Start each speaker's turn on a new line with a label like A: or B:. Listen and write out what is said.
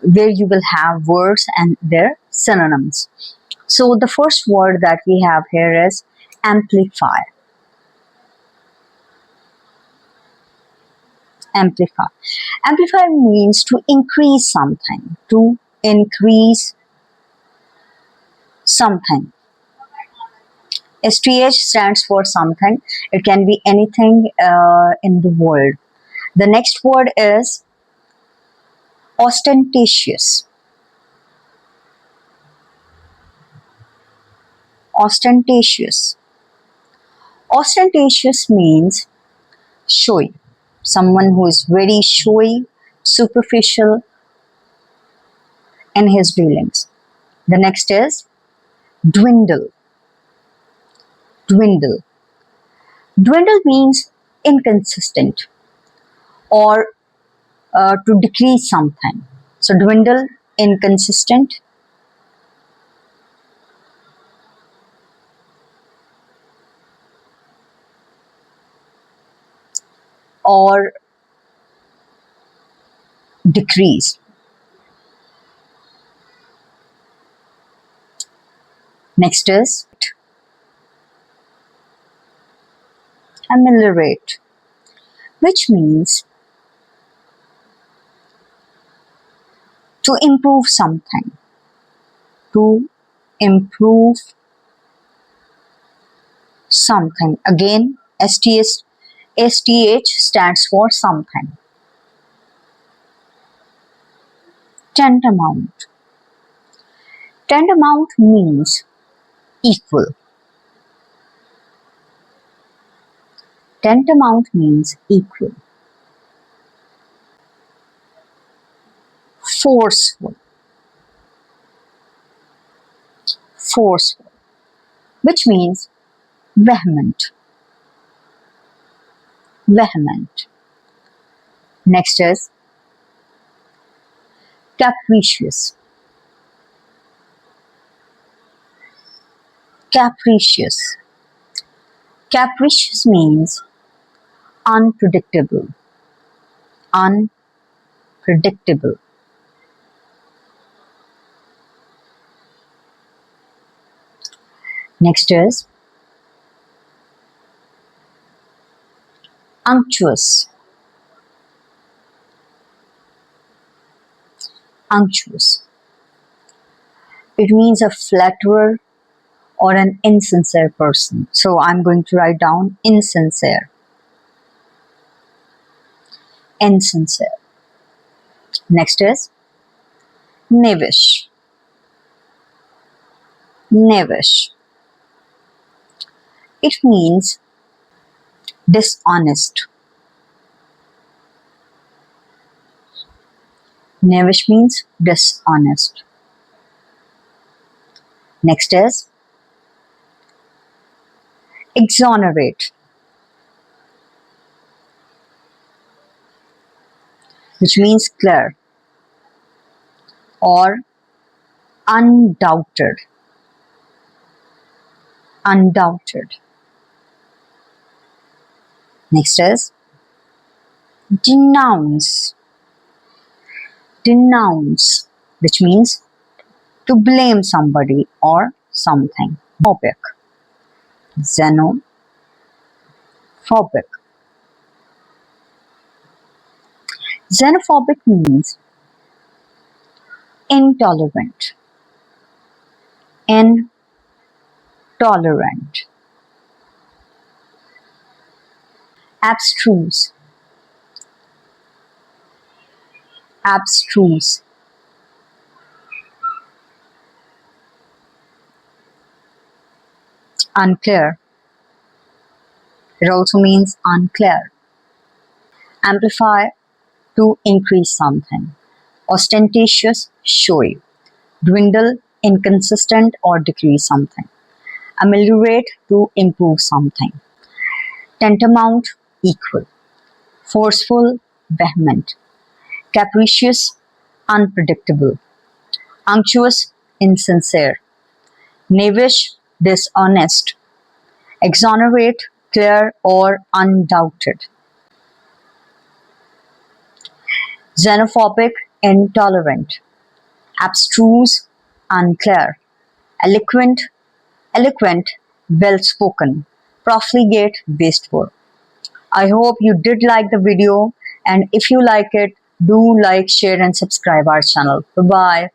A: where you will have words and their synonyms. So the first word that we have here is amplify. Amplify. Amplify means to increase something. To increase something. STH stands for something. It can be anything in the world. The next word is ostentatious. Ostentatious. Ostentatious means showy. Someone who is very showy, superficial in his dealings. The next is dwindle. Dwindle. Dwindle means inconsistent or to decrease something. So dwindle, inconsistent. Or decrease. Next is ameliorate, which means to improve something. To improve something. Again, STH stands for something. Tantamount. Tantamount means equal. Tantamount means equal. Forceful. Forceful, which means vehement. Vehement. Next is capricious. Capricious. Capricious means unpredictable. Unpredictable. Next is unctuous. Unctuous. It means a flatterer or an insincere person. So I'm going to write down insincere. Insincere. Next is knavish. Knavish. It means dishonest. Knavish means dishonest. Next is exonerate, which means clear or undoubted. Undoubted. Next is denounce. Denounce, which means to blame somebody or something. Xenophobic. Xenophobic. Xenophobic means intolerant. Intolerant. Abstruse. Abstruse. Unclear. It also means unclear. Amplify, to increase something. Ostentatious, showy. Dwindle, inconsistent or decrease something. Ameliorate, to improve something. Tantamount, equal. Forceful, vehement. Capricious, unpredictable. Unctuous, insincere. Knavish, dishonest. Exonerate, clear or undoubted. Xenophobic, intolerant. abstruse, unclear, eloquent, eloquent, well spoken, profligate, wasteful. I hope you did like the video, and if you like it, do like, share and subscribe our channel. Bye bye.